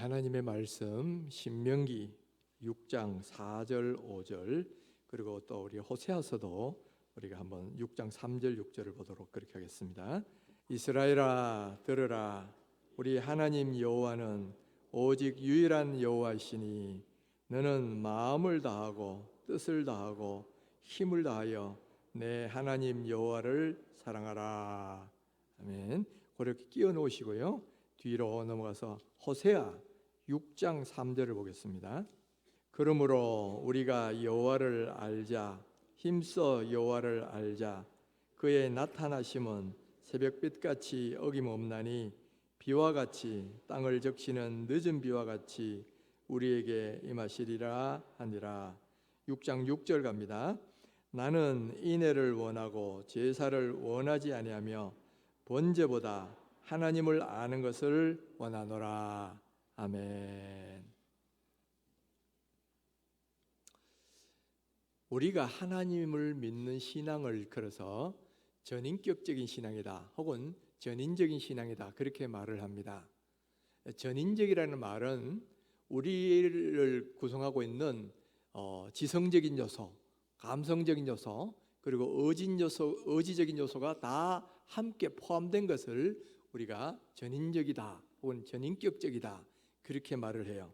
하나님의 말씀 신명기 6장 4절 5절 그리고 또 우리 호세아서도 우리가 한번 6장 3절 6절을 보도록 그렇게 하겠습니다. 이스라엘아 들으라, 우리 하나님 여호와는 오직 유일한 여호와이시니 너는 마음을 다하고 뜻을 다하고 힘을 다하여 내 하나님 여호와를 사랑하라. 아멘. 그렇게 끼워 놓으시고요, 뒤로 넘어가서 호세아 6장 3절을 보겠습니다. 그러므로 우리가 여호와를 알자, 힘써 여호와를 알자. 그의 나타나심은 새벽빛같이 어김없나니 비와 같이 땅을 적시는 늦은 비와 같이 우리에게 임하시리라 하니라. 6장 6절 갑니다. 나는 인애를 원하고 제사를 원하지 아니하며 번제보다 하나님을 아는 것을 원하노라. 아멘. 우리가 하나님을 믿는 신앙을 일컬어서 전인격적인 신앙이다 혹은 전인적인 신앙이다 그렇게 말을 합니다. 전인적이라는 말은 우리를 구성하고 있는 지성적인 요소, 감성적인 요소, 그리고 의지적인 요소가 다 함께 포함된 것을 우리가 전인적이다 혹은 전인격적이다 그렇게 말을 해요.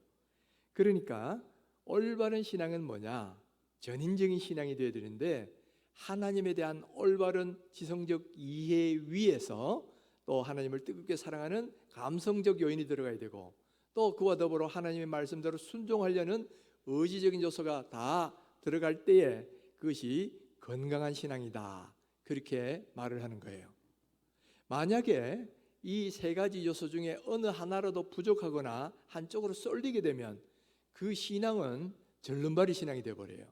그러니까 올바른 신앙은 뭐냐? 전인적인 신앙이 되어야 되는데, 하나님에 대한 올바른 지성적 이해 위에서 또 하나님을 뜨겁게 사랑하는 감성적 요인이 들어가야 되고, 또 그와 더불어 하나님의 말씀대로 순종하려는 의지적인 요소가 다 들어갈 때에 그것이 건강한 신앙이다 그렇게 말을 하는 거예요. 만약에 이 세 가지 요소 중에 어느 하나라도 부족하거나 한쪽으로 쏠리게 되면 그 신앙은 절름발이 신앙이 되어버려요.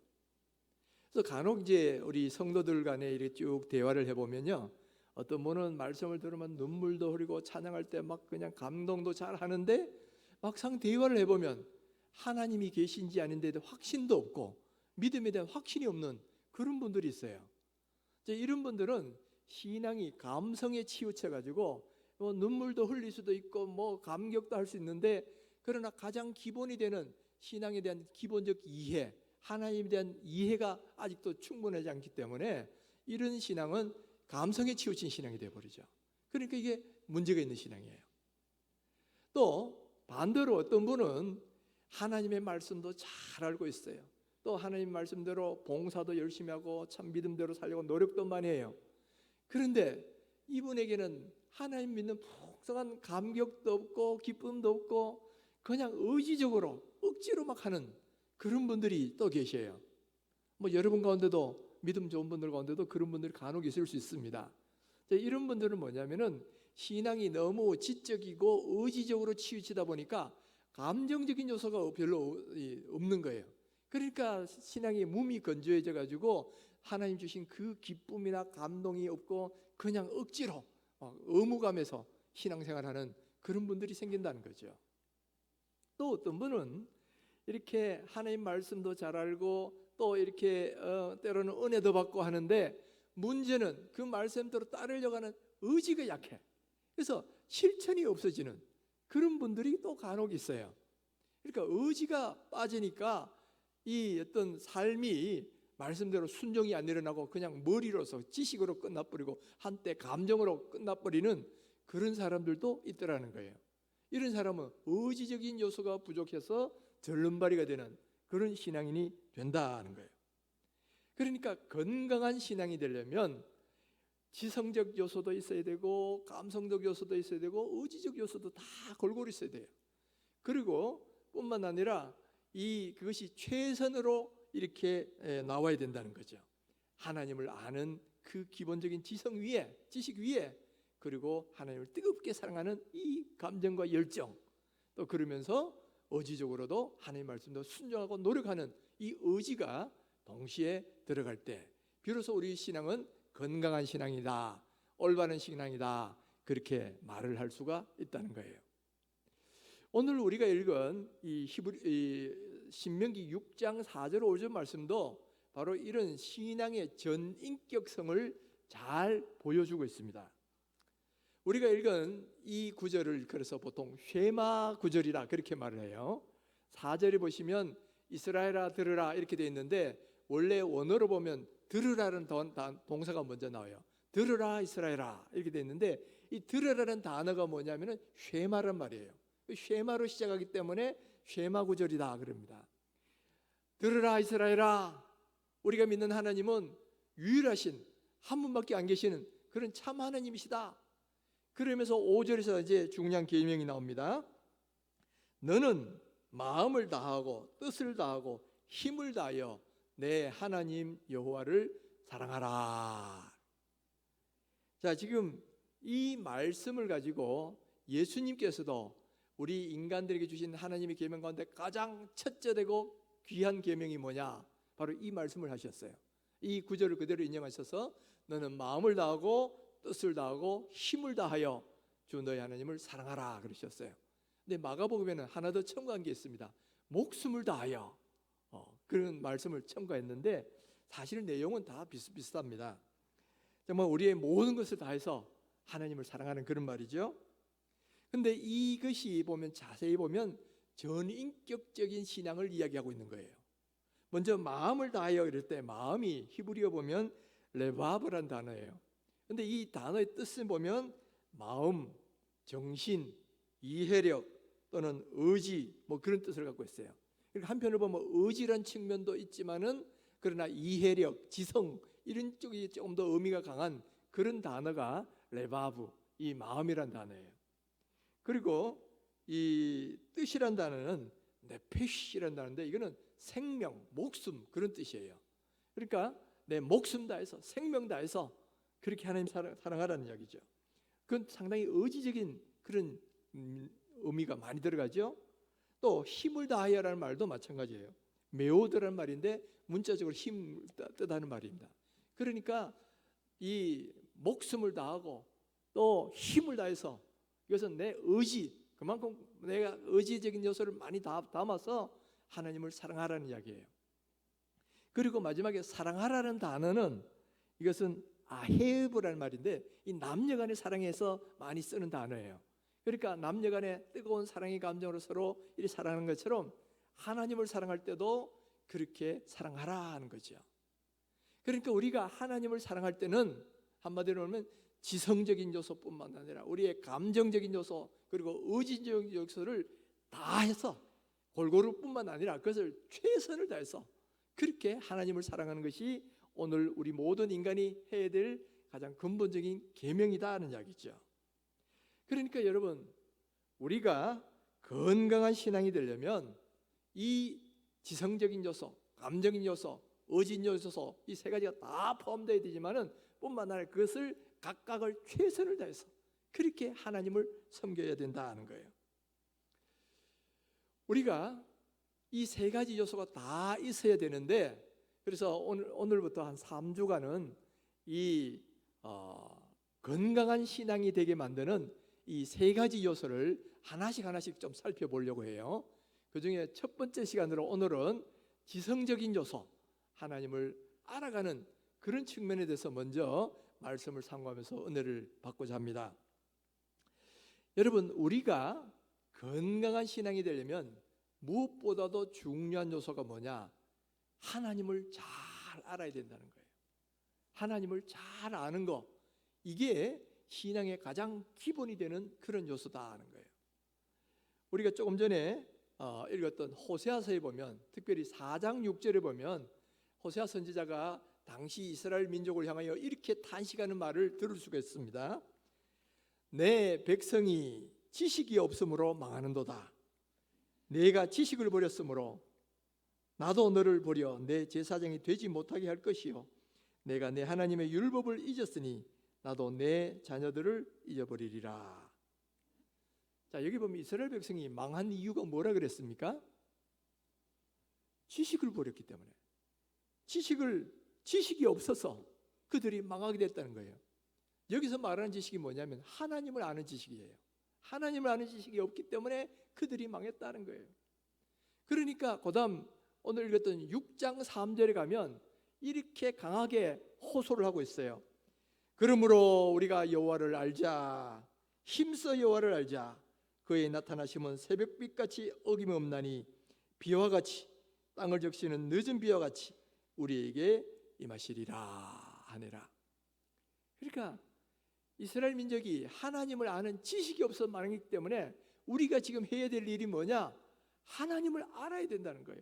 그래서 간혹 이제 우리 성도들 간에 이렇게 쭉 대화를 해보면요, 어떤 분은 말씀을 들으면 눈물도 흐리고 찬양할 때 막 그냥 감동도 잘 하는데 막상 대화를 해보면 하나님이 계신지 아닌데도 확신도 없고 믿음에 대한 확신이 없는 그런 분들이 있어요. 이런 분들은 신앙이 감성에 치우쳐가지고 눈물도 흘릴 수도 있고 감격도 할 수 있는데, 그러나 가장 기본이 되는 신앙에 대한 기본적 이해, 하나님에 대한 이해가 아직도 충분하지 않기 때문에 이런 신앙은 감성에 치우친 신앙이 되어버리죠. 그러니까 이게 문제가 있는 신앙이에요. 또 반대로 어떤 분은 하나님의 말씀도 잘 알고 있어요. 또 하나님 말씀대로 봉사도 열심히 하고 참 믿음대로 살려고 노력도 많이 해요. 그런데 이분에게는 하나님 믿는 풍성한 감격도 없고 기쁨도 없고 그냥 의지적으로 억지로 막 하는 그런 분들이 또 계셔요. 여러분 가운데도, 믿음 좋은 분들 가운데도 그런 분들이 간혹 있을 수 있습니다. 이런 분들은 뭐냐면은 신앙이 너무 지적이고 의지적으로 치우치다 보니까 감정적인 요소가 별로 없는 거예요. 그러니까 신앙이 몸이 건조해져 가지고 하나님 주신 그 기쁨이나 감동이 없고 그냥 억지로 의무감에서 신앙생활하는 그런 분들이 생긴다는 거죠. 또 어떤 분은 이렇게 하나님 말씀도 잘 알고 또 이렇게 때로는 은혜도 받고 하는데, 문제는 그 말씀대로 따르려고 하는 의지가 약해. 그래서 실천이 없어지는 그런 분들이 또 간혹 있어요. 그러니까 의지가 빠지니까 이 어떤 삶이 말씀대로 순종이 안 일어나고 그냥 머리로서 지식으로 끝나버리고 한때 감정으로 끝나버리는 그런 사람들도 있더라는 거예요. 이런 사람은 의지적인 요소가 부족해서 절름발이가 되는 그런 신앙인이 된다는 거예요. 그러니까 건강한 신앙이 되려면 지성적 요소도 있어야 되고 감성적 요소도 있어야 되고 의지적 요소도 다 골고루 있어야 돼요. 그리고 뿐만 아니라 그것이 최선으로 이렇게 나와야 된다는 거죠. 하나님을 아는 그 기본적인 지식 위에 그리고 하나님을 뜨겁게 사랑하는 이 감정과 열정, 또 그러면서 의지적으로도 하나님 말씀도 순종하고 노력하는 이 의지가 동시에 들어갈 때 비로소 우리 신앙은 건강한 신앙이다, 올바른 신앙이다 그렇게 말을 할 수가 있다는 거예요. 오늘 우리가 읽은 이 신명기 6장 4절 5절 말씀도 바로 이런 신앙의 전인격성을 잘 보여주고 있습니다. 우리가 읽은 이 구절을 그래서 보통 쉐마 구절이라 그렇게 말을 해요. 4절에 보시면 이스라엘아 들으라 이렇게 돼 있는데 원래 원어로 보면 들으라는 동사가 먼저 나와요. 들으라 이스라엘아 이렇게 돼 있는데 이 들으라는 단어가 뭐냐면은 쉐마란 말이에요. 쉐마로 시작하기 때문에 쉐마 구절이다 그럽니다. 들으라 이스라엘아, 우리가 믿는 하나님은 유일하신 한 분밖에 안 계시는 그런 참 하나님이시다. 그러면서 5절에서 이제 중요한 계명이 나옵니다. 너는 마음을 다하고 뜻을 다하고 힘을 다하여 내 하나님 여호와를 사랑하라. 자, 지금 이 말씀을 가지고 예수님께서도 우리 인간들에게 주신 하나님의 계명 가운데 가장 첫째되고 귀한 계명이 뭐냐? 바로 이 말씀을 하셨어요. 이 구절을 그대로 인용하셔서 너는 마음을 다하고 뜻을 다하고 힘을 다하여 주 너희 하나님을 사랑하라 그러셨어요. 근데 마가복음에는 하나 더 첨가한 게 있습니다. 목숨을 다하여 그런 말씀을 첨가했는데 사실 내용은 다 비슷비슷합니다. 정말 우리의 모든 것을 다해서 하나님을 사랑하는 그런 말이죠. 근데 이것이 보면 자세히 보면 전인격적인 신앙을 이야기하고 있는 거예요. 먼저 마음을 다하여 이럴 때 마음이 히브리어 보면 레바브란 단어예요. 근데 이 단어의 뜻을 보면 마음, 정신, 이해력 또는 의지 뭐 그런 뜻을 갖고 있어요. 그러니까 한편으로 보면 의지란 측면도 있지만은 그러나 이해력, 지성 이런 쪽이 조금 더 의미가 강한 그런 단어가 레바브, 이 마음이란 단어예요. 그리고 이 뜻이란 단어는 네페시란 단어인데 이거는 생명, 목숨 그런 뜻이에요. 그러니까 내 목숨 다해서 생명 다해서 그렇게 하나님 사랑하라는 이야기죠. 그건 상당히 의지적인 그런 의미가 많이 들어가죠. 또 힘을 다하여라는 말도 마찬가지예요. 메오드라는 말인데 문자적으로 힘을 뜻하는 말입니다. 그러니까 이 목숨을 다하고 또 힘을 다해서 이것은 내 의지, 그만큼 내가 의지적인 요소를 많이 담아서 하나님을 사랑하라는 이야기예요. 그리고 마지막에 사랑하라는 단어는 이것은 아헤브라는 말인데 이 남녀간의 사랑에서 많이 쓰는 단어예요. 그러니까 남녀간의 뜨거운 사랑의 감정으로 서로 이렇게 사랑하는 것처럼 하나님을 사랑할 때도 그렇게 사랑하라 하는 거죠. 그러니까 우리가 하나님을 사랑할 때는 한마디로 하면 지성적인 요소뿐만 아니라 우리의 감정적인 요소 그리고 의지적인 요소를 다 해서 골고루뿐만 아니라 그것을 최선을 다해서 그렇게 하나님을 사랑하는 것이 오늘 우리 모든 인간이 해야 될 가장 근본적인 계명이다 하는 이야기죠. 그러니까 여러분, 우리가 건강한 신앙이 되려면 이 지성적인 요소, 감정적인 요소, 의지적인 요소 이 세 가지가 다 포함되어야 되지만은 뿐만 아니라 그것을 각각을 최선을 다해서 그렇게 하나님을 섬겨야 된다 하는 거예요. 우리가 이 세 가지 요소가 다 있어야 되는데 그래서 오늘부터 한 3주간은 이 건강한 신앙이 되게 만드는 이 세 가지 요소를 하나씩 좀 살펴보려고 해요. 그 중에 첫 번째 시간으로 오늘은 지성적인 요소, 하나님을 알아가는 그런 측면에 대해서 먼저 말씀을 상고하면서 은혜를 받고자 합니다. 여러분, 우리가 건강한 신앙이 되려면 무엇보다도 중요한 요소가 뭐냐? 하나님을 잘 알아야 된다는 거예요. 하나님을 잘 아는 거, 이게 신앙의 가장 기본이 되는 그런 요소다 하는 거예요. 우리가 조금 전에 읽었던 호세아서에 보면 특별히 4장 6절에 보면 호세아 선지자가 당시 이스라엘 민족을 향하여 이렇게 탄식하는 말을 들을 수가 있습니다. 내 백성이 지식이 없으므로 망하는도다. 내가 지식을 버렸으므로 나도 너를 버려 내 제사장이 되지 못하게 할 것이요 내가 내 하나님의 율법을 잊었으니 나도 내 자녀들을 잊어버리리라. 자, 여기 보면 이스라엘 백성이 망한 이유가 뭐라 그랬습니까? 지식을 버렸기 때문에. 지식이 없어서 그들이 망하게 됐다는 거예요. 여기서 말하는 지식이 뭐냐면 하나님을 아는 지식이에요. 하나님을 아는 지식이 없기 때문에 그들이 망했다는 거예요. 그러니까 그다음 오늘 읽었던 6장 3절에 가면 이렇게 강하게 호소를 하고 있어요. 그러므로 우리가 여호와를 알자. 힘써 여호와를 알자. 그의 나타나심은 새벽빛같이 어김없나니 비와 같이 땅을 적시는 늦은 비와 같이 우리에게 임하시리라 하니라. 그러니까 이스라엘 민족이 하나님을 아는 지식이 없어 망했기 때문에 우리가 지금 해야 될 일이 뭐냐? 하나님을 알아야 된다는 거예요.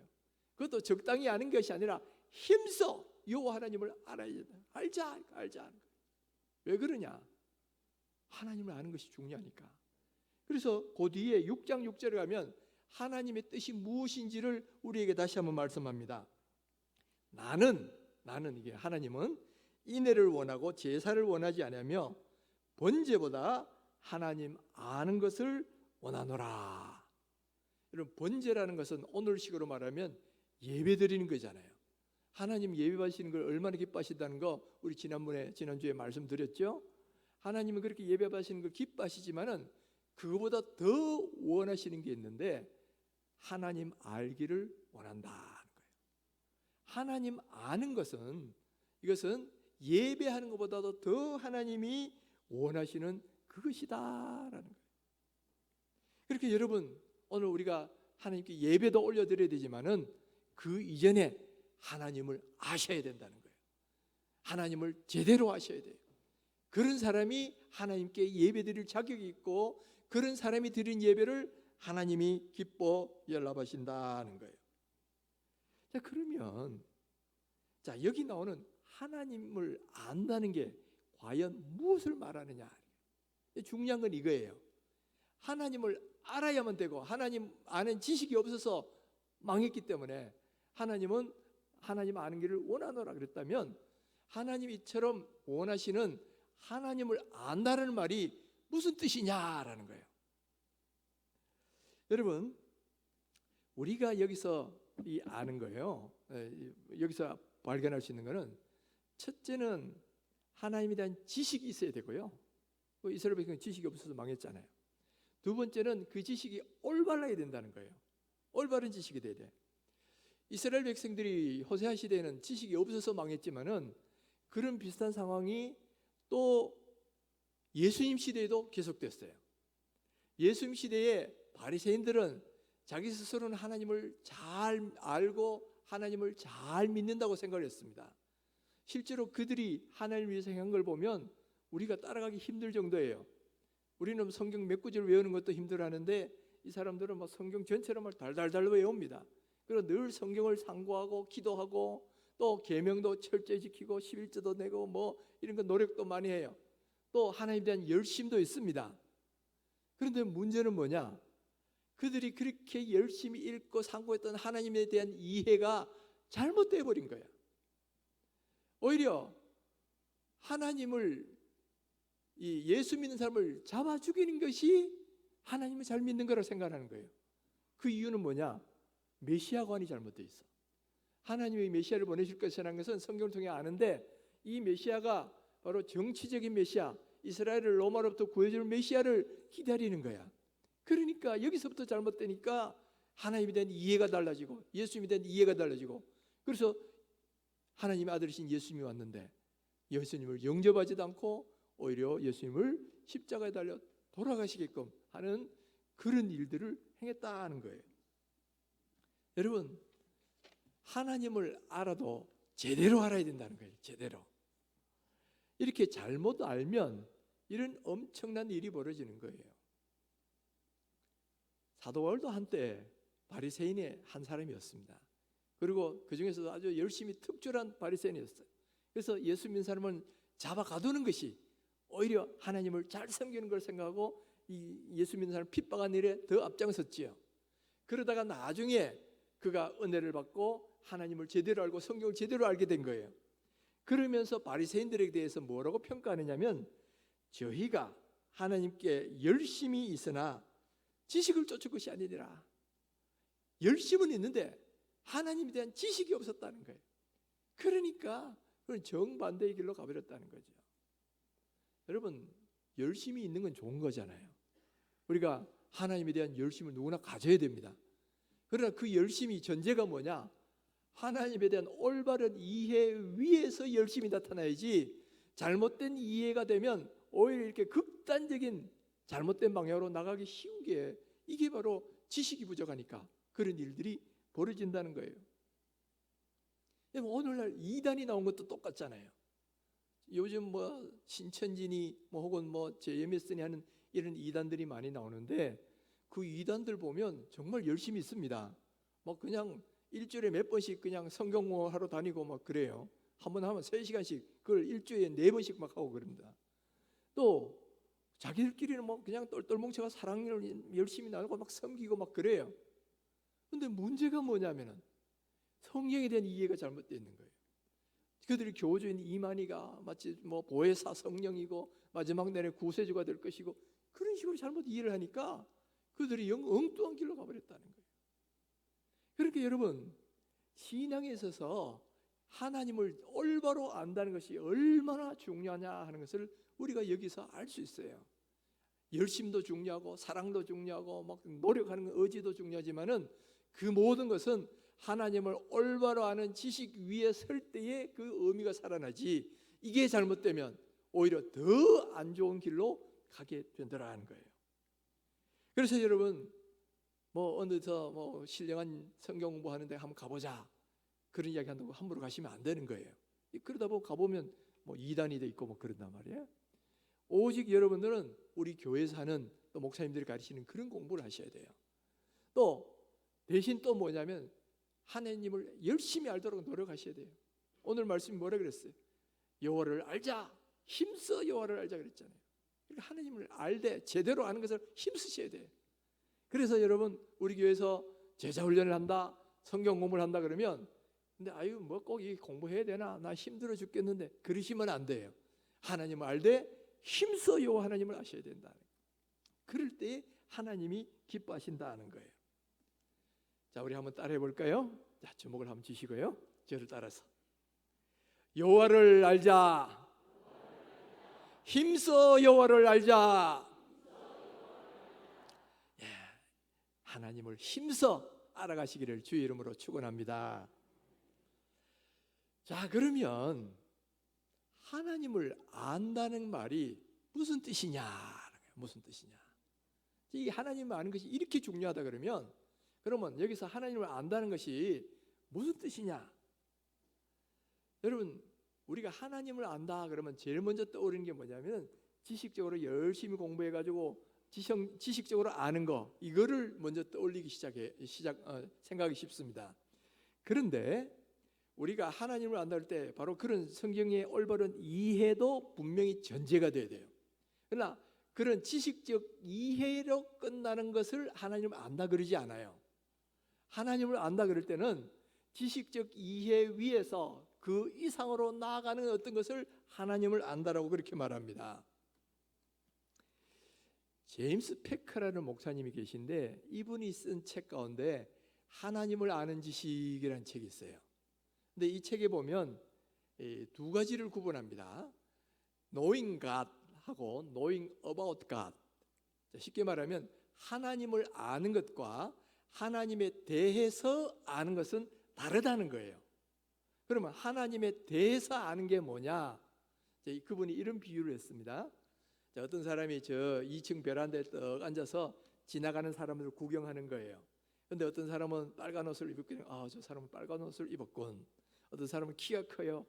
그것도 적당히 아는 것이 아니라 힘써 여호와 하나님을 알아야 된다. 알자. 왜 그러냐? 하나님을 아는 것이 중요하니까. 그래서 그 뒤에 6장 6절에 가면 하나님의 뜻이 무엇인지를 우리에게 다시 한번 말씀합니다. 나는 이게 하나님은 인애를 원하고 제사를 원하지 않으며 번제보다 하나님 아는 것을 원하노라. 여러분, 번제라는 것은 오늘식으로 말하면 예배 드리는 거잖아요. 하나님 예배 받으시는 걸 얼마나 기뻐하신다는 거 우리 지난주에 말씀드렸죠. 하나님은 그렇게 예배 받으시는 걸 기뻐하시지만은 그거보다 더 원하시는 게 있는데 하나님 알기를 원한다는 거예요. 하나님 아는 것은 이것은 예배하는 것보다도 더 하나님이 원하시는 그것이다라는 거예요. 그렇게 여러분, 오늘 우리가 하나님께 예배도 올려드려야 되지만은 그 이전에 하나님을 아셔야 된다는 거예요. 하나님을 제대로 아셔야 돼요. 그런 사람이 하나님께 예배드릴 자격이 있고 그런 사람이 드린 예배를 하나님이 기뻐 연락하신다는 거예요. 자, 그러면 여기 나오는 하나님을 안다는 게 과연 무엇을 말하느냐? 중요한 건 이거예요. 하나님을 알아야만 되고 하나님 아는 지식이 없어서 망했기 때문에 하나님 아는 길을 원하노라 그랬다면 하나님이처럼 원하시는 하나님을 안다는 말이 무슨 뜻이냐라는 거예요. 여러분, 우리가 여기서 이 아는 거예요. 여기서 발견할 수 있는 것은 첫째는 하나님에 대한 지식이 있어야 되고요. 이스라엘 백성은 지식이 없어서 망했잖아요. 두 번째는 그 지식이 올바라야 된다는 거예요. 올바른 지식이 돼야 돼. 이스라엘 백성들이 호세아 시대에는 지식이 없어서 망했지만은 그런 비슷한 상황이 또 예수님 시대에도 계속됐어요. 예수님 시대에 바리새인들은 자기 스스로는 하나님을 잘 알고 하나님을 잘 믿는다고 생각을 했습니다. 실제로 그들이 하나님을 위해서 행한 걸 보면 우리가 따라가기 힘들 정도예요. 우리는 성경 몇 구절 외우는 것도 힘들어하는데 이 사람들은 막 성경 전체를 막 달달달 외웁니다. 그리고 늘 성경을 상고하고 기도하고 또 계명도 철저히 지키고 11조도 내고 뭐 이런 거 노력도 많이 해요. 또 하나님에 대한 열심도 있습니다. 그런데 문제는 뭐냐? 그들이 그렇게 열심히 읽고 상고했던 하나님에 대한 이해가 잘못되어 버린 거야. 오히려 하나님을 예수 믿는 사람을 잡아 죽이는 것이 하나님을 잘 믿는 거라고 생각하는 거예요. 그 이유는 뭐냐? 메시아관이 잘못되어 있어. 하나님이 메시아를 보내실 것이라는 것은 성경을 통해 아는데 이 메시아가 바로 정치적인 메시아, 이스라엘을 로마로부터 구해줄 메시아를 기다리는 거야. 그러니까 여기서부터 잘못되니까 하나님에 대한 이해가 달라지고 예수님에 대한 이해가 달라지고 그래서 하나님의 아들이신 예수님이 왔는데 예수님을 영접하지도 않고 오히려 예수님을 십자가에 달려 돌아가시게끔 하는 그런 일들을 행했다는 거예요. 여러분, 하나님을 알아도 제대로 알아야 된다는 거예요. 제대로. 이렇게 잘못 알면 이런 엄청난 일이 벌어지는 거예요. 사도 바울도 한때 바리새인의 한 사람이었습니다. 그리고 그 중에서도 아주 열심히 특출한 바리새인이었어요. 그래서 예수 믿는 사람은 잡아 가두는 것이 오히려 하나님을 잘 섬기는 걸 생각하고 이 예수 믿는 사람 핍박한 일에 더 앞장섰지요. 그러다가 나중에 그가 은혜를 받고 하나님을 제대로 알고 성경을 제대로 알게 된 거예요. 그러면서 바리새인들에 대해서 뭐라고 평가하느냐면 저희가 하나님께 열심히 있으나 지식을 쫓을 것이 아니니라. 열심은 있는데 하나님에 대한 지식이 없었다는 거예요. 그러니까 그건 정반대의 길로 가버렸다는 거죠. 여러분, 열심히 있는 건 좋은 거잖아요. 우리가 하나님에 대한 열심을 누구나 가져야 됩니다. 그러나 그 열심이 전제가 뭐냐? 하나님에 대한 올바른 이해 위에서 열심이 나타나야지 잘못된 이해가 되면 오히려 이렇게 극단적인 잘못된 방향으로 나가기 쉬운 게 이게 바로 지식이 부족하니까 그런 일들이 벌어진다는 거예요. 오늘날 이단이 나온 것도 똑같잖아요. 요즘 뭐 신천지니 뭐 혹은 뭐 JMS니 하는 이런 이단들이 많이 나오는데 그 이단들 보면 정말 열심히 있습니다. 뭐 그냥 일주일에 몇 번씩 그냥 성경 뭐 하러 다니고 막 그래요. 한 번 하면 3시간씩 그걸 일주일에 4번씩 막 하고 그럽니다. 또 자기들끼리는 뭐 그냥 똘똘 뭉쳐가 사랑을 열심히 나누고 막 섬기고 막 그래요. 근데 문제가 뭐냐면은 성경에 대한 이해가 잘못되어 있는 거예요. 그들이 교주인 이만희가 마치 뭐 보혜사 성령이고 마지막 날에 구세주가 될 것이고 그런 식으로 잘못 이해를 하니까 그들이 엉뚱한 길로 가버렸다는 거예요. 그러니까 여러분, 신앙에 있어서 하나님을 올바로 안다는 것이 얼마나 중요하냐 하는 것을 우리가 여기서 알 수 있어요. 열심도 중요하고 사랑도 중요하고 막 노력하는 의지도 중요하지만은 그 모든 것은 하나님을 올바로 아는 지식 위에 설 때에 그 의미가 살아나지, 이게 잘못되면 오히려 더 안 좋은 길로 가게 된다라는 거예요. 그래서 여러분, 뭐 어느서 뭐 신령한 성경 공부하는데 한번 가보자 그런 이야기 한다고 함부로 가시면 안 되는 거예요. 그러다 보고 가보면 뭐 이단이 돼 있고 뭐 그런단 말이에요. 오직 여러분들은 우리 교회에서 하는 또 목사님들이 가르치는 그런 공부를 하셔야 돼요. 또 대신 또 뭐냐면 하나님을 열심히 알도록 노력하셔야 돼요. 오늘 말씀이 뭐라 그랬어요? 여호와를 알자, 힘써 여호와를 알자 그랬잖아요. 그러니까 하나님을 알되 제대로 아는 것을 힘쓰셔야 돼요. 그래서 여러분, 우리 교회에서 제자 훈련을 한다, 성경 공부를 한다 그러면 근데 아유 뭐 꼭 이 공부해야 되나, 나 힘들어 죽겠는데 그러시면 안 돼요. 하나님을 알되 힘써 여호와 하나님을 아셔야 된다. 그럴 때 하나님이 기뻐하신다는 거예요. 자, 우리 한번 따라해 볼까요? 자, 제목을 한번 주시고요. 저를 따라서 여호와를 알자, 힘써 여호와를 알자. 예, 하나님을 힘써 알아가시기를 주의 이름으로 축원합니다. 자, 그러면 하나님을 안다는 말이 무슨 뜻이냐? 무슨 뜻이냐? 이 하나님을 아는 것이 이렇게 중요하다 그러면 여기서 하나님을 안다는 것이 무슨 뜻이냐? 여러분, 우리가 하나님을 안다 그러면 제일 먼저 떠오르는 게 뭐냐면 지식적으로 열심히 공부해가지고 지식적으로 아는 거, 이거를 먼저 떠올리기 생각하기 쉽습니다. 그런데 우리가 하나님을 안다 할 때 바로 그런 성경의 올바른 이해도 분명히 전제가 돼야 돼요. 그러나 그런 지식적 이해로 끝나는 것을 하나님을 안다 그러지 않아요. 하나님을 안다 그럴 때는 지식적 이해 위에서 그 이상으로 나아가는 어떤 것을 하나님을 안다라고 그렇게 말합니다. 제임스 패커라는 목사님이 계신데 이분이 쓴 책 가운데 하나님을 아는 지식이라는 책이 있어요. 근데 이 책에 보면 두 가지를 구분합니다. Knowing God 하고 Knowing about God. 쉽게 말하면 하나님을 아는 것과 하나님에 대해서 아는 것은 다르다는 거예요. 그러면 하나님에 대해서 아는 게 뭐냐? 그분이 이런 비유를 했습니다. 어떤 사람이 저 2층 베란다에 떡 앉아서 지나가는 사람을 구경하는 거예요. 그런데 어떤 사람은 빨간 옷을 입었거든요. 저 사람은 빨간 옷을 입었군. 어떤 사람은 키가 커요.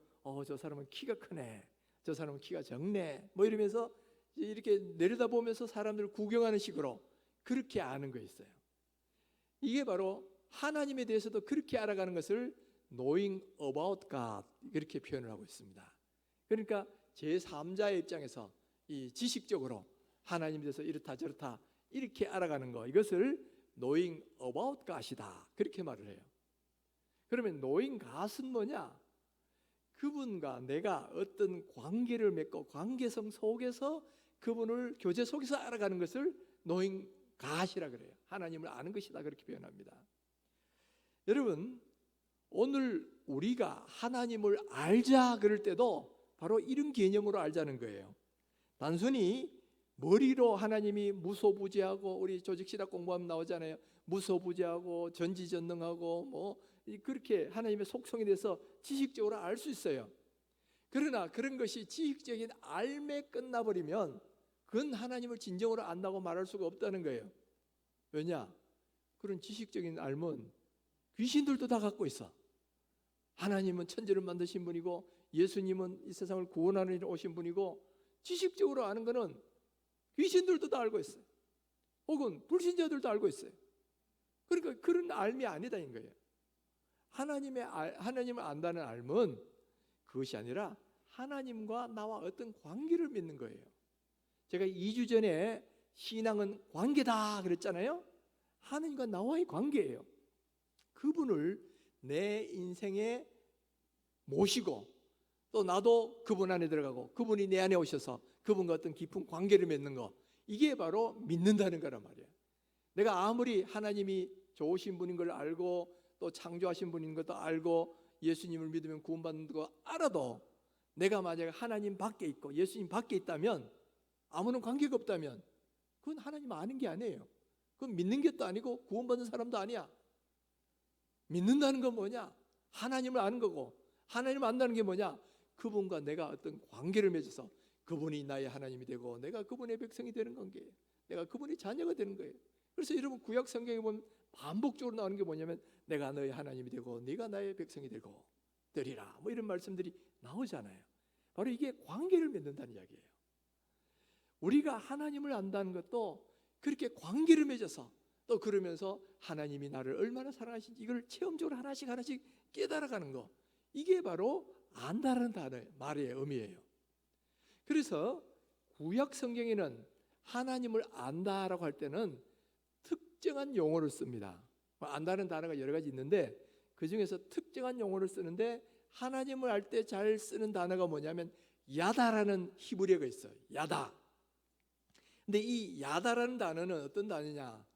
저 사람은 키가 크네. 저 사람은 키가 적네. 뭐 이러면서 이렇게 내려다보면서 사람들을 구경하는 식으로 그렇게 아는 거 있어요. 이게 바로 하나님에 대해서도 그렇게 알아가는 것을 knowing about God 이렇게 표현을 하고 있습니다. 그러니까 제3자의 입장에서 이 지식적으로 하나님에 대해서 이렇다 저렇다 이렇게 알아가는 거, 이것을 knowing about God이다 그렇게 말을 해요. 그러면 knowing God은 뭐냐? 그분과 내가 어떤 관계를 맺고 관계성 속에서 그분을 교제 속에서 알아가는 것을 knowing God이라 그래요. 하나님을 아는 것이다 그렇게 표현합니다. 여러분, 오늘 우리가 하나님을 알자 그럴 때도 바로 이런 개념으로 알자는 거예요. 단순히 머리로 하나님이 무소부재하고, 우리 조직신학 공부하면 나오잖아요. 무소부재하고 전지전능하고 뭐 그렇게 하나님의 속성에 대해서 지식적으로 알 수 있어요. 그러나 그런 것이 지식적인 알매 끝나버리면 그건 하나님을 진정으로 안다고 말할 수가 없다는 거예요. 왜냐? 그런 지식적인 알면 귀신들도 다 갖고 있어. 하나님은 천지를 만드신 분이고 예수님은 이 세상을 구원하는 일에 오신 분이고, 지식적으로 아는 거는 귀신들도 다 알고 있어요. 혹은 불신자들도 알고 있어요. 그러니까 그런 알미 아니다인 거예요. 하나님을 안다는 알면 그것이 아니라 하나님과 나와 어떤 관계를 맺는 거예요. 제가 2주 전에 신앙은 관계다 그랬잖아요. 하나님과 나와의 관계예요. 그분을 내 인생에 모시고 또 나도 그분 안에 들어가고 그분이 내 안에 오셔서 그분과 어떤 깊은 관계를 맺는 거, 이게 바로 믿는다는 거란 말이에요. 내가 아무리 하나님이 좋으신 분인 걸 알고 또 창조하신 분인 것도 알고 예수님을 믿으면 구원받는 거 알아도 내가 만약에 하나님 밖에 있고 예수님 밖에 있다면, 아무런 관계가 없다면 그건 하나님 아는 게 아니에요. 그건 믿는 것도 아니고 구원받는 사람도 아니야. 믿는다는 건 뭐냐? 하나님을 아는 거고, 하나님을 안다는 게 뭐냐? 그분과 내가 어떤 관계를 맺어서 그분이 나의 하나님이 되고 내가 그분의 백성이 되는 관계예요. 내가 그분의 자녀가 되는 거예요. 그래서 여러분 구약 성경에 보면 반복적으로 나오는 게 뭐냐면 내가 너의 하나님이 되고 네가 나의 백성이 되고 되리라, 뭐 이런 말씀들이 나오잖아요. 바로 이게 관계를 맺는다는 이야기예요. 우리가 하나님을 안다는 것도 그렇게 관계를 맺어서 또 그러면서 하나님이 나를 얼마나 사랑하신지 이걸 체험적으로 하나씩 하나씩 깨달아가는 거, 이게 바로 안다라는 단어의 말의 의미예요. 그래서 구약 성경에는 하나님을 안다라고 할 때는 특정한 용어를 씁니다. 안다는 단어가 여러 가지 있는데 그 중에서 특정한 용어를 쓰는데, 하나님을 알 때 잘 쓰는 단어가 뭐냐면 야다라는 히브리어가 있어요. 야다. 근데 이 야다라는 단어는 어떤 단어냐?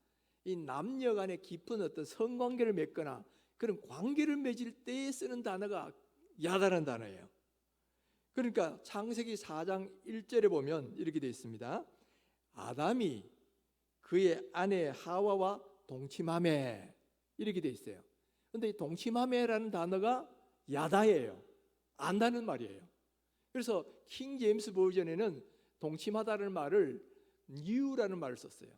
이 남녀 간의 깊은 어떤 성관계를 맺거나 그런 관계를 맺을 때 쓰는 단어가 야다라는 단어예요. 그러니까 창세기 4장 1절에 보면 이렇게 되어 있습니다. 아담이 그의 아내 하와와 동침하매, 이렇게 되어 있어요. 그런데 이 동침하매라는 단어가 야다예요. 안다는 말이에요. 그래서 킹 제임스 버전에는 동침하다는 말을 knew라는 말을 썼어요.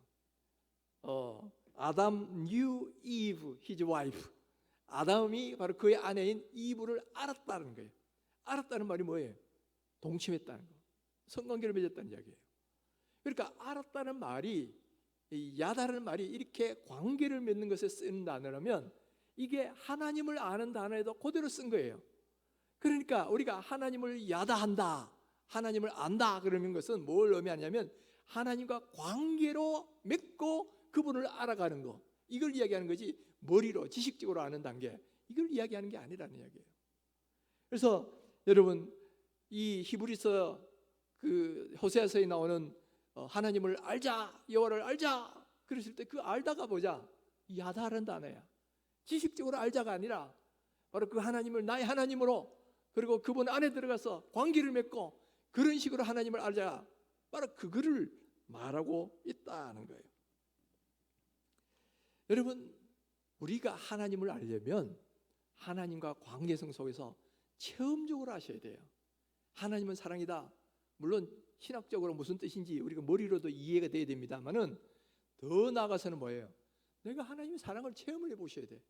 아담 knew Eve, his wife. 아담이 바로 그의 아내인 이브를 알았다는 거예요. 알았다는 말이 뭐예요? 동침했다는 거, 성관계를 맺었다는 이야기예요. 그러니까 알았다는 말이, 이 야다라는 말이 이렇게 관계를 맺는 것에 쓰는 단어라면 이게 하나님을 아는 단어에도 그대로 쓴 거예요. 그러니까 우리가 하나님을 야다한다, 하나님을 안다 그러는 것은 뭘 의미하냐면 하나님과 관계로 맺고 그분을 알아가는 거, 이걸 이야기하는 거지 머리로 지식적으로 아는 단계, 이걸 이야기하는 게 아니라는 이야기예요. 그래서 여러분 이 히브리서 그 호세아서에 나오는 하나님을 알자, 여호와를 알자 그랬을 때 그 알다가 뭐자? 야다라는 단어야. 지식적으로 알자가 아니라 바로 그 하나님을 나의 하나님으로, 그리고 그분 안에 들어가서 관계를 맺고 그런 식으로 하나님을 알자, 바로 그거를 말하고 있다는 거예요. 여러분 우리가 하나님을 알려면 하나님과 관계성 속에서 체험적으로 아셔야 돼요. 하나님은 사랑이다. 물론 신학적으로 무슨 뜻인지 우리가 머리로도 이해가 돼야 됩니다만은 더 나아가서는 뭐예요? 내가 하나님의 사랑을 체험을 해보셔야 돼.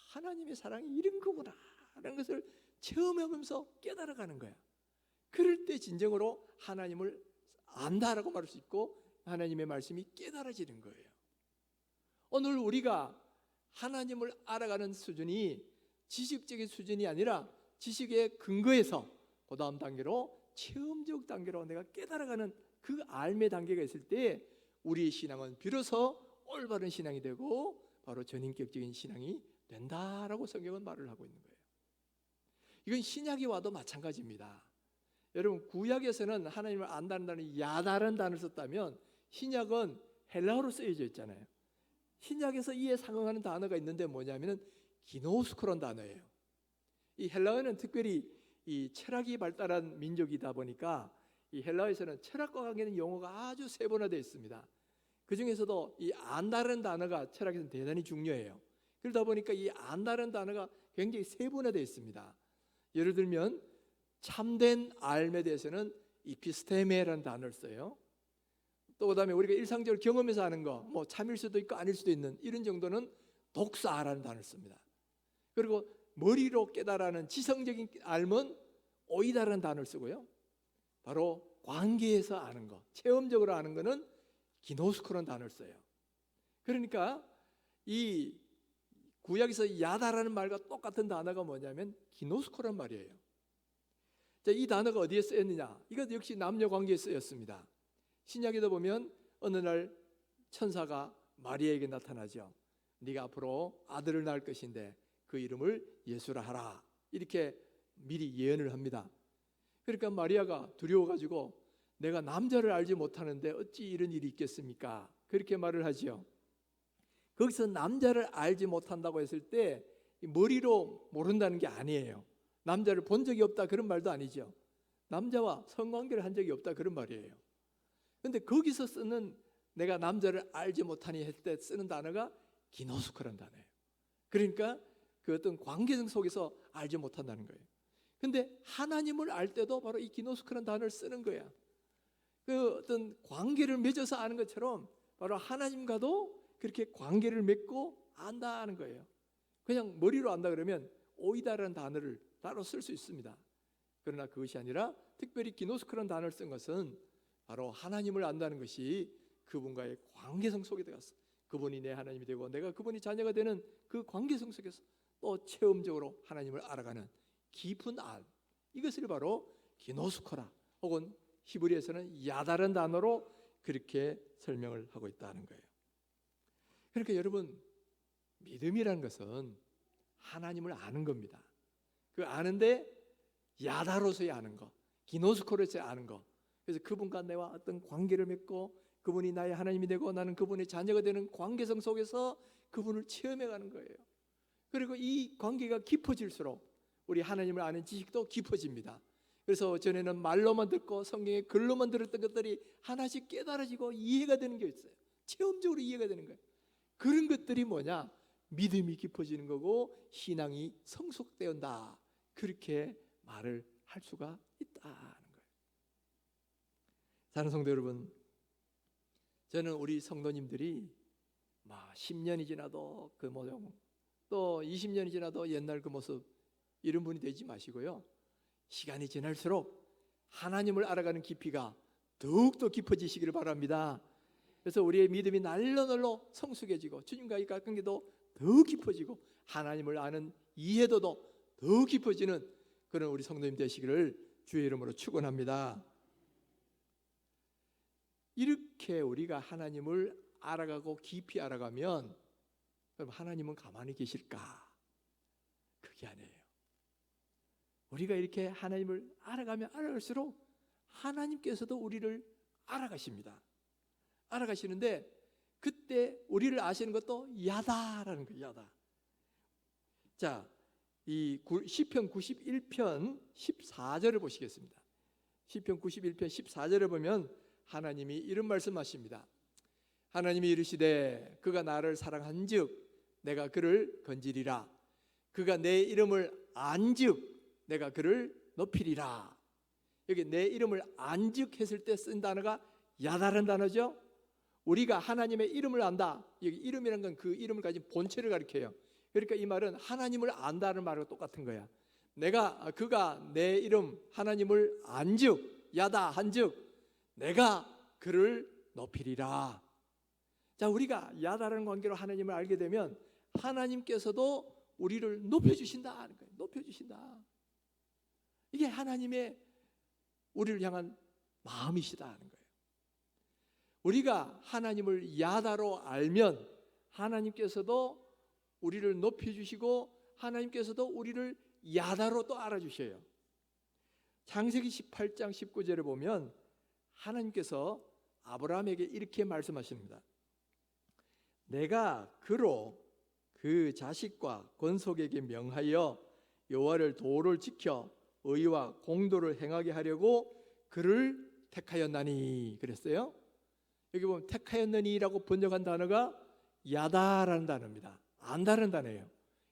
하나님의 사랑이 이런 거구나 라는 것을 체험하면서 깨달아가는 거야. 그럴 때 진정으로 하나님을 안다라고 말할 수 있고 하나님의 말씀이 깨달아지는 거예요. 오늘 우리가 하나님을 알아가는 수준이 지식적인 수준이 아니라 지식의 근거에서 그 다음 단계로 체험적 단계로 내가 깨달아가는 그 알매 단계가 있을 때 우리의 신앙은 비로소 올바른 신앙이 되고 바로 전인격적인 신앙이 된다라고 성경은 말을 하고 있는 거예요. 이건 신약에 와도 마찬가지입니다. 여러분 구약에서는 하나님을 안다는 단어 야다라는 단어를 썼다면 신약은 헬라어로 쓰여져 있잖아요. 신약에서 이에 상응하는 단어가 있는데 뭐냐면은 기노스코라는 단어예요. 이 헬라어는 특별히 이 철학이 발달한 민족이다 보니까 이 헬라어에서는 철학과 관계된 용어가 아주 세분화되어 있습니다. 그 중에서도 이 안다라는 단어가 철학에서는 대단히 중요해요. 그러다 보니까 이 안다라는 단어가 굉장히 세분화되어 있습니다. 예를 들면 참된 알에 대해서는 이피스테메라는 단어를 써요. 또 그다음에 우리가 일상적으로 경험해서 하는 거, 뭐 참일 수도 있고 아닐 수도 있는 이런 정도는 독사라는 단어를 씁니다. 그리고 머리로 깨달아는 지성적인 알면 오이다라는 단어를 쓰고요. 바로 관계에서 아는 거, 체험적으로 아는 거는 기노스코라는 단어를 써요. 그러니까 이 구약에서 야다라는 말과 똑같은 단어가 뭐냐면 기노스코란 말이에요. 자, 이 단어가 어디에 쓰였느냐? 이것 역시 남녀 관계에 쓰였습니다. 신약에도 보면 어느 날 천사가 마리아에게 나타나죠. 네가 앞으로 아들을 낳을 것인데 그 이름을 예수라 하라. 이렇게 미리 예언을 합니다. 그러니까 마리아가 두려워가지고 내가 남자를 알지 못하는데 어찌 이런 일이 있겠습니까? 그렇게 말을 하지요. 거기서 남자를 알지 못한다고 했을 때 머리로 모른다는 게 아니에요. 남자를 본 적이 없다 그런 말도 아니죠. 남자와 성관계를 한 적이 없다 그런 말이에요. 그런데 거기서 쓰는 내가 남자를 알지 못하니 했을 때 쓰는 단어가 기노스코라는 단어예요. 그러니까 그 어떤 관계성 속에서 알지 못한다는 거예요. 근데 하나님을 알 때도 바로 이 기노스코라는 단어를 쓰는 거야. 그 어떤 관계를 맺어서 아는 것처럼 바로 하나님과도 그렇게 관계를 맺고 안다는 거예요. 그냥 머리로 안다 그러면 오이다라는 단어를 따로 쓸 수 있습니다. 그러나 그것이 아니라 특별히 기노스코라는 단어를 쓴 것은 바로 하나님을 안다는 것이 그분과의 관계성 속에 들어갔어. 그분이 내 하나님이 되고 내가 그분이 자녀가 되는 그 관계성 속에서 또 체험적으로 하나님을 알아가는 깊은 알, 이것을 바로 기노스코라 혹은 히브리에서는 야다라는 단어로 그렇게 설명을 하고 있다는 거예요. 그러니까 여러분, 믿음이라는 것은 하나님을 아는 겁니다. 그 아는데 야다로서의 아는 거, 기노스코로서의 아는 거. 그래서 그분과 내와 어떤 관계를 맺고 그분이 나의 하나님이 되고 나는 그분의 자녀가 되는 관계성 속에서 그분을 체험해가는 거예요. 그리고 이 관계가 깊어질수록 우리 하나님을 아는 지식도 깊어집니다. 그래서 전에는 말로만 듣고 성경의 글로만 들었던 것들이 하나씩 깨달아지고 이해가 되는 게 있어요. 체험적으로 이해가 되는 거예요. 그런 것들이 뭐냐? 믿음이 깊어지는 거고 신앙이 성숙되었다. 그렇게 말을 할 수가 있다는 거예요. 사랑하는 성도 여러분, 저는 우리 성도님들이 10년이 지나도 그 모습, 또 20년이 지나도 옛날 그 모습, 이런 분이 되지 마시고요. 시간이 지날수록 하나님을 알아가는 깊이가 더욱더 깊어지시기를 바랍니다. 그래서 우리의 믿음이 날로 성숙해지고 주님과의 관계도 더 깊어지고 하나님을 아는 이해도도 더 깊어지는 그런 우리 성도님 되시기를 주의 이름으로 축원합니다. 이렇게 우리가 하나님을 알아가고 깊이 알아가면 그럼 하나님은 가만히 계실까? 그게 아니에요. 우리가 이렇게 하나님을 알아가면 알아갈수록 하나님께서도 우리를 알아가십니다. 알아가시는데 그때 우리를 아시는 것도 야다라는 거예요. 야다. 자, 이 시편 91편 14절을 보시겠습니다. 시편 91편 14절을 보면 하나님이 이런 말씀하십니다. 하나님이 이르시되 그가 나를 사랑한즉 내가 그를 건지리라. 그가 내 이름을 안즉 내가 그를 높이리라. 여기 내 이름을 안즉 했을 때 쓴 단어가 야다라는 단어죠. 우리가 하나님의 이름을 안다. 여기 이름이란 건 그 이름을 가진 본체를 가리켜요. 그러니까 이 말은 하나님을 안다는 말과 똑같은 거야. 그가 내 이름 하나님을 안즉 야다 한즉 내가 그를 높이리라. 자, 우리가 야다라는 관계로 하나님을 알게 되면 하나님께서도 우리를 높여주신다 하는 거예요. 높여주신다. 이게 하나님의 우리를 향한 마음이시다 하는 거예요. 우리가 하나님을 야다로 알면 하나님께서도 우리를 높여주시고 하나님께서도 우리를 야다로 또 알아주셔요. 창세기 18장 19절에 보면 하나님께서 아브라함에게 이렇게 말씀하십니다. 내가 그로 그 자식과 건속에게 명하여 여호와를 도를 지켜 의와 공도를 행하게 하려고 그를 택하였나니 그랬어요. 여기 보면 택하였느니라고 번역한 단어가 야다라는 단어입니다. 안다는 단어예요.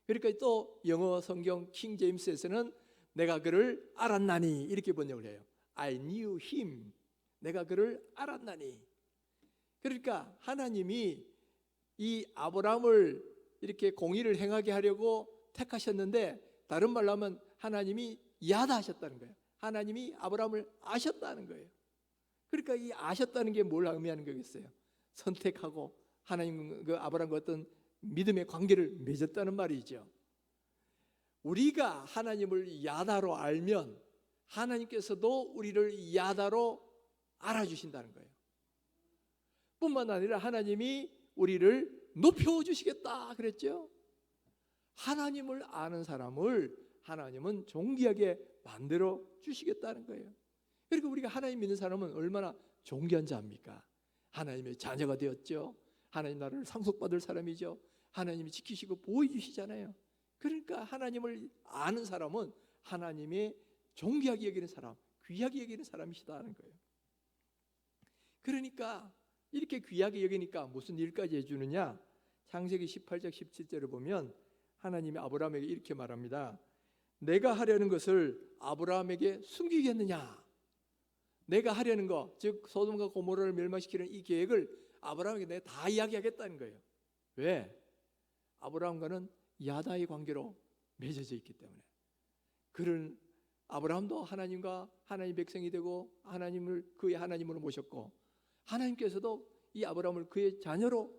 그러니까 또 영어 성경 킹 제임스에서는 내가 그를 알았나니 이렇게 번역을 해요. I knew him. 내가 그를 알았나니. 그러니까 하나님이 이 아브라함을 이렇게 공의를 행하게 하려고 택하셨는데, 다른 말로 하면 하나님이 야다하셨다는 거예요. 하나님이 아브라함을 아셨다는 거예요. 그러니까 이 아셨다는 게 뭘 의미하는 거겠어요? 선택하고 하나님 그 아브라함과 어떤 믿음의 관계를 맺었다는 말이죠. 우리가 하나님을 야다로 알면 하나님께서도 우리를 야다로 알아주신다는 거예요. 뿐만 아니라 하나님이 우리를 높여주시겠다 그랬죠. 하나님을 아는 사람을 하나님은 존귀하게 만들어 주시겠다는 거예요. 그러니까 우리가 하나님 믿는 사람은 얼마나 존귀한 자입니까? 하나님의 자녀가 되었죠. 하나님 나라를 상속받을 사람이죠. 하나님이 지키시고 보호해주시잖아요. 그러니까 하나님을 아는 사람은 하나님의 존귀하게 여기는 사람, 귀하게 여기는 사람이시다는 거예요. 그러니까 이렇게 귀하게 여기니까 무슨 일까지 해주느냐? 창세기 18장 17절을 보면 하나님이 아브라함에게 이렇게 말합니다. 내가 하려는 것을 아브라함에게 숨기겠느냐? 내가 하려는 것, 즉 소돔과 고모라를 멸망시키는 이 계획을 아브라함에게 내가 다 이야기하겠다는 거예요. 왜? 아브라함과는 야다의 관계로 맺어져 있기 때문에. 그런 아브라함도 하나님과 하나님의 백성이 되고 하나님을 그의 하나님으로 모셨고, 하나님께서도 이 아브라함을 그의 자녀로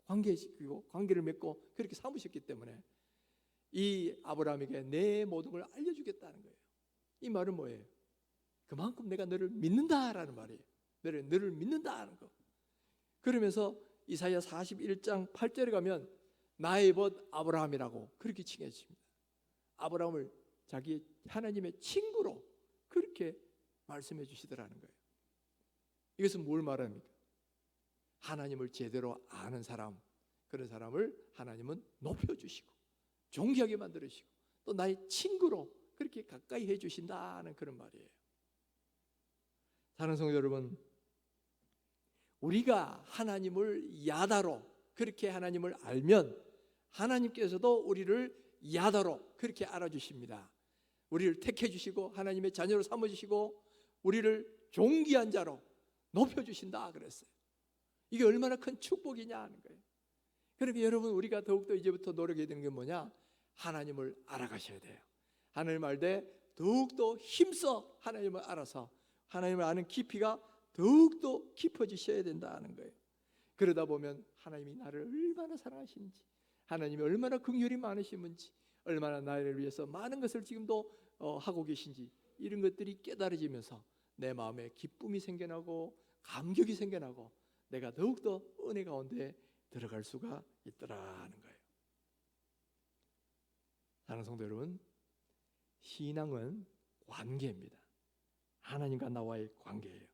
관계시키고 관계를 맺고 그렇게 삼으셨기 때문에 이 아브라함에게 내 모든 걸 알려주겠다는 거예요. 이 말은 뭐예요? 그만큼 내가 너를 믿는다라는 말이에요. 너를 믿는다는 거. 그러면서 이사야 41장 8절에 가면 나의 벗 아브라함이라고 그렇게 칭해집니다. 아브라함을 자기 하나님의 친구로 그렇게 말씀해 주시더라는 거예요. 이것은 뭘 말합니까? 하나님을 제대로 아는 사람, 그런 사람을 하나님은 높여주시고 존귀하게 만들으시고 또 나의 친구로 그렇게 가까이 해주신다는 그런 말이에요. 사랑하는 성도 여러분, 우리가 하나님을 야다로 그렇게 하나님을 알면 하나님께서도 우리를 야다로 그렇게 알아주십니다. 우리를 택해 주시고 하나님의 자녀로 삼아주시고 우리를 존귀한 자로 높여주신다 그랬어요. 이게 얼마나 큰 축복이냐 하는 거예요. 그러니까 여러분, 우리가 더욱더 이제부터 노력해야 되는 게 뭐냐? 하나님을 알아가셔야 돼요. 하나님 알되 더욱더 힘써 하나님을 알아서 하나님을 아는 깊이가 더욱더 깊어지셔야 된다는 거예요. 그러다 보면 하나님이 나를 얼마나 사랑하시는지, 하나님이 얼마나 긍휼이 많으신지, 얼마나 나를 위해서 많은 것을 지금도 하고 계신지, 이런 것들이 깨달아지면서 내 마음에 기쁨이 생겨나고 감격이 생겨나고 내가 더욱더 은혜 가운데 들어갈 수가 있더라는 거예요. 사랑하는 성도 여러분, 신앙은 관계입니다. 하나님과 나와의 관계예요.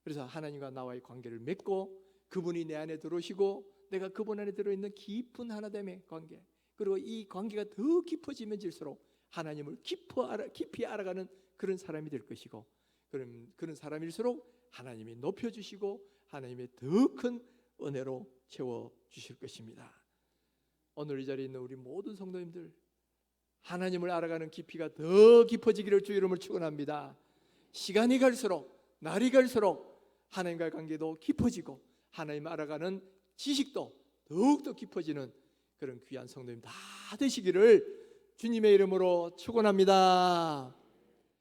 그래서 하나님과 나와의 관계를 맺고 그분이 내 안에 들어오시고 내가 그분 안에 들어있는 깊은 하나됨의 관계, 그리고 이 관계가 더 깊어지면 질수록 하나님을 깊이 알아가는 그런 사람이 될 것이고, 그런 사람일수록 하나님이 높여주시고 하나님의 더 큰 은혜로 채워주실 것입니다. 오늘 이 자리에 있는 우리 모든 성도님들, 하나님을 알아가는 깊이가 더 깊어지기를 주 이름으로 축원합니다. 시간이 갈수록, 날이 갈수록 하나님과의 관계도 깊어지고 하나님을 알아가는 지식도 더욱더 깊어지는 그런 귀한 성도님 다 되시기를 주님의 이름으로 축원합니다.